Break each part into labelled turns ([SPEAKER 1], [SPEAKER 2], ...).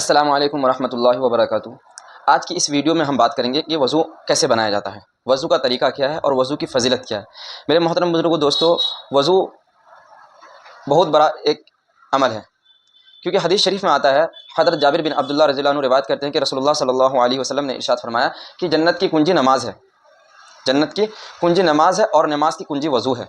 [SPEAKER 1] السلام علیکم ورحمۃ اللہ وبرکاتہ۔ آج کی اس ویڈیو میں ہم بات کریں گے کہ وضو کیسے بنایا جاتا ہے، وضو کا طریقہ کیا ہے اور وضو کی فضیلت کیا ہے۔ میرے محترم بزرگوں دوستو، وضو بہت بڑا ایک عمل ہے، کیونکہ حدیث شریف میں آتا ہے، حضرت جابر بن عبداللہ رضی اللہ عنہ روایت کرتے ہیں کہ رسول اللہ صلی اللہ علیہ وسلم نے ارشاد فرمایا کہ جنت کی کنجی نماز ہے، جنت کی کنجی نماز ہے اور نماز کی کنجی وضو ہے۔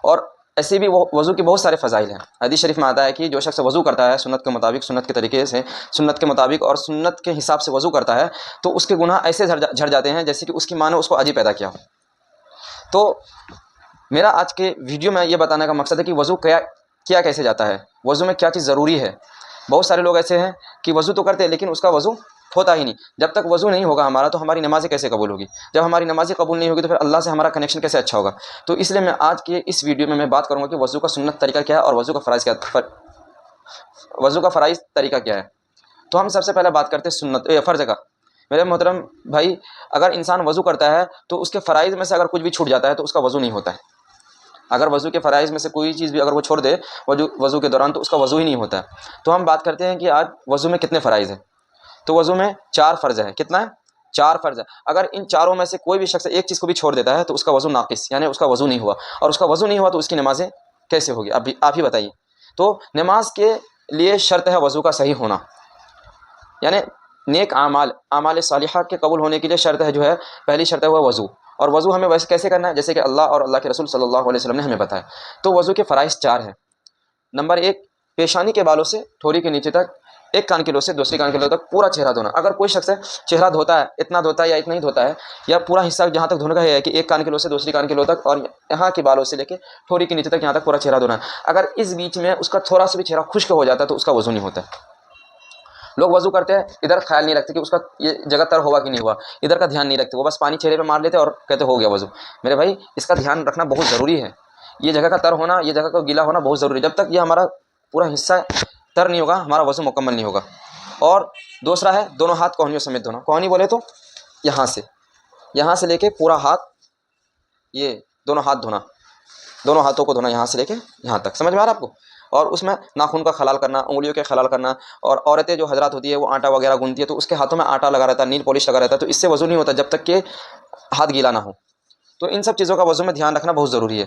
[SPEAKER 1] اور ایسے بھی وضو کے بہت سارے فضائل ہیں۔ حدیث شریف میں آتا ہے کہ جو شخص وضو کرتا ہے سنت کے مطابق، سنت کے طریقے سے، سنت کے مطابق اور سنت کے حساب سے وضو کرتا ہے تو اس کے گناہ ایسے جھڑ جاتے ہیں جیسے کہ اس کی ماں نے اس کو عجیب پیدا کیا ہو۔ تو میرا آج کے ویڈیو میں یہ بتانے کا مقصد ہے کہ وضو کیا کیسے جاتا ہے، وضو میں کیا چیز ضروری ہے۔ بہت سارے لوگ ایسے ہیں کہ وضو تو کرتے ہیں لیکن اس کا وضو ہوتا ہی نہیں۔ جب تک وضو نہیں ہوگا ہمارا تو ہماری نمازیں کیسے قبول ہوگی؟ جب ہماری نمازیں قبول نہیں ہوگی تو پھر اللہ سے ہمارا کنیکشن کیسے اچھا ہوگا؟ تو اس لیے میں آج کے اس ویڈیو میں بات کروں گا کہ وضو کا سنت طریقہ کیا ہے اور وضو کا فرائض طریقہ کیا ہے۔ تو ہم سب سے پہلے بات کرتے ہیں سنت فرض کا۔ میرے محترم بھائی، اگر انسان وضو کرتا ہے تو اس کے فرائض میں سے اگر کچھ بھی چھوٹ جاتا ہے تو اس کا وضو نہیں ہوتا ہے۔ اگر وضو کے فرائض میں سے کوئی چیز بھی اگر وہ چھوڑ دے وضو کے دوران تو اس کا وضو ہی نہیں ہوتا ہے۔ تو ہم بات کرتے ہیں کہ آج وضو میں کتنے فرائض ہیں۔ تو وضو میں 4 فرض ہے۔ کتنا ہے؟ 4 فرض ہے۔ اگر ان چاروں میں سے کوئی بھی شخص ایک چیز کو بھی چھوڑ دیتا ہے تو اس کا وضو ناقص، یعنی اس کا وضو نہیں ہوا، اور اس کا وضو نہیں ہوا تو اس کی نمازیں کیسے ہوگی؟ آپ ہی بتائیے۔ تو نماز کے لیے شرط ہے وضو کا صحیح ہونا، یعنی نیک اعمال صالحہ کے قبول ہونے کے لیے شرط ہے، جو ہے پہلی شرط ہے وہ وضو۔ اور وضو ہمیں ویسے کیسے کرنا ہے جیسے کہ اللہ اور اللہ کے رسول صلی اللہ علیہ وسلم نے ہمیں بتایا۔ تو وضو کے فرائض 4 ہیں۔ نمبر 1، پیشانی کے بالوں سے ٹھوڑی کے نیچے تک، ایک کان کی لو سے دوسری کان کی لو تک پورا چہرہ دھونا۔ اگر کوئی شخص چہرہ دھوتا ہے، اتنا دھوتا ہے یا اتنا ہی دھوتا ہے، یا پورا حصہ جہاں تک دھونے کا ہے کہ ایک کان کی لو سے دوسری کان کی لو تک اور یہاں کے بالوں سے لے کے ٹھوڑی کے نیچے تک یہاں تک پورا چہرہ دھونا ہے۔ اگر اس بیچ میں اس کا تھوڑا سا بھی چہرہ خشک ہو جاتا ہے تو اس کا وضو نہیں ہوتا ہے۔ لوگ وضو کرتے ہیں ادھر خیال نہیں رکھتے کہ اس کا یہ جگہ تر ہوا کہ نہیں ہوا، ادھر کا دھیان نہیں رکھتے، وہ بس پانی چہرے پہ مار لیتے اور کہتے ہو گیا وضو۔ میرے بھائی، اس کا دھیان رکھنا بہت ضروری ہے۔ یہ جگہ کا تر ہونا، یہ جگہ کا گیلا ہونا بہت ضروری ہے۔ جب تک یہ ہمارا پورا حصہ تر نہیں ہوگا ہمارا وضو مکمل نہیں ہوگا۔ اور دوسرا ہے دونوں ہاتھ کوہنیوں سمیت دھونا۔ کوہنی بولے تو یہاں سے لے کے پورا ہاتھ، یہ دونوں ہاتھ دھونا، دونوں ہاتھوں کو دھونا یہاں سے لے کے یہاں تک۔ سمجھ میں آ رہا ہے آپ کو؟ اور اس میں ناخن کا خلال کرنا، انگلیوں کے خلال کرنا۔ اور عورتیں جو حضرات ہوتی ہے وہ آٹا وغیرہ گوندتی ہے تو اس کے ہاتھوں میں آٹا لگا رہتا ہے، نیل پالش لگا رہتا ہے، تو اس سے وضو نہیں ہوتا جب تک کہ ہاتھ گیلا نہ ہو۔ تو ان سب چیزوں کا وضو میں دھیان رکھنا بہت ضروری ہے۔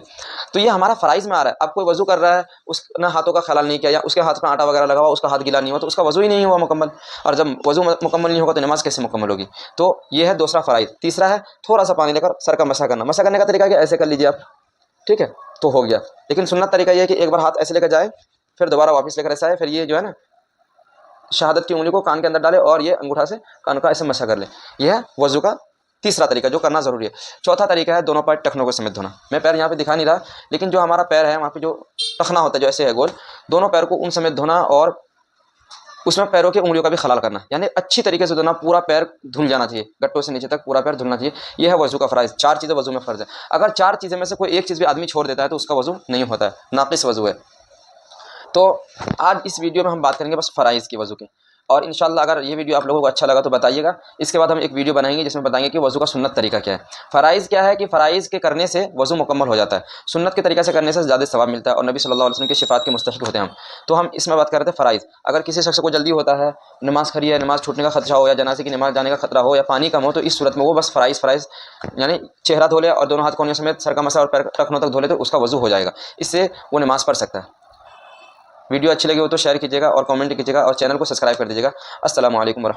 [SPEAKER 1] تو یہ ہمارا فرائض میں آ رہا ہے۔ اب کوئی وضو کر رہا ہے، اس نے ہاتھوں کا خلال نہیں کیا یا اس کے ہاتھ میں آٹا وغیرہ لگا ہوا، اس کا ہاتھ گیلا نہیں ہوا تو اس کا وضو ہی نہیں ہوا مکمل۔ اور جب وضو مکمل نہیں ہوگا تو نماز کیسے مکمل ہوگی؟ تو یہ ہے دوسرا فرائض۔ تیسرا ہے تھوڑا سا پانی لے کر سر کا مسح کرنا۔ مسح کرنے کا طریقہ کیا؟ ایسے کر لیجیے آپ، ٹھیک ہے، تو ہو گیا۔ لیکن سنت طریقہ یہ ہے کہ ایک بار ہاتھ ایسے لے کر جائے، پھر دوبارہ واپس لے کر ایسا ہے، پھر یہ جو ہے نا شہادت کی انگلی کو کان کے اندر ڈالے اور یہ انگوٹھا سے کان کا ایسے مسح کر لے۔ یہ ہے وضو کا تیسرا طریقہ جو کرنا ضروری ہے۔ چوتھا طریقہ ہے دونوں پیر ٹخنوں کو سمیت دھونا۔ میں پیر یہاں پہ دکھا نہیں رہا، لیکن جو ہمارا پیر ہے وہاں پہ جو ٹخنا ہوتا ہے جو ایسے ہے گول، دونوں پیر کو ان سمیت دھونا اور اس میں پیروں کی انگلیوں کا بھی خلال کرنا، یعنی اچھی طریقے سے دھونا، پورا پیر دھل جانا چاہیے، گٹوں سے نیچے تک پورا پیر دھلنا چاہیے۔ یہ ہے وضو کا فرائض۔ 4 چیزیں وضو میں فرض ہے۔ اگر 4 چیزیں میں سے کوئی ایک چیز بھی آدمی چھوڑ دیتا ہے تو اس کا وضو نہیں ہوتا ہے، ناقص وضو ہے۔ تو آج اس ویڈیو میں ہم بات کریں گے بس فرائض کی وضو کے، اور انشاءاللہ اگر یہ ویڈیو آپ لوگوں کو اچھا لگا تو بتائیے گا۔ اس کے بعد ہم ایک ویڈیو بنائیں گے جس میں بتائیں گے کہ وضو کا سنت طریقہ کیا ہے۔ فرائض کیا ہے کہ فرائض کے کرنے سے وضو مکمل ہو جاتا ہے، سنت کے طریقے سے کرنے سے زیادہ ثواب ملتا ہے اور نبی صلی اللہ علیہ وسلم کی شفاعت کے مستحق ہوتے ہیں ہم۔ تو ہم اس میں بات کرتے ہیں فرائض۔ اگر کسی شخص کو جلدی ہوتا ہے، نماز کھڑی ہے، نماز چھوٹنے کا خدشہ ہو یا جنازے کی نماز جانے کا خطرہ ہو یا پانی کم ہو، تو اس صورت میں وہ بس فرائض یعنی چہرہ دھو لے اور دونوں ہاتھ کوہنیوں سمیت سر کا مسح اور پیر ٹخنوں تک دھو لے تو اس کا وضو ہو جائے گا، اس سے وہ نماز پڑھ سکتا ہے۔ ویڈیو اچھی لگی ہو تو شیئر کیجیے گا اور کامنٹ کیجیے گا اور چینل کو سبسکرائب کر دیجیے گا۔ السلام علیکم ورحمۃ اللہ۔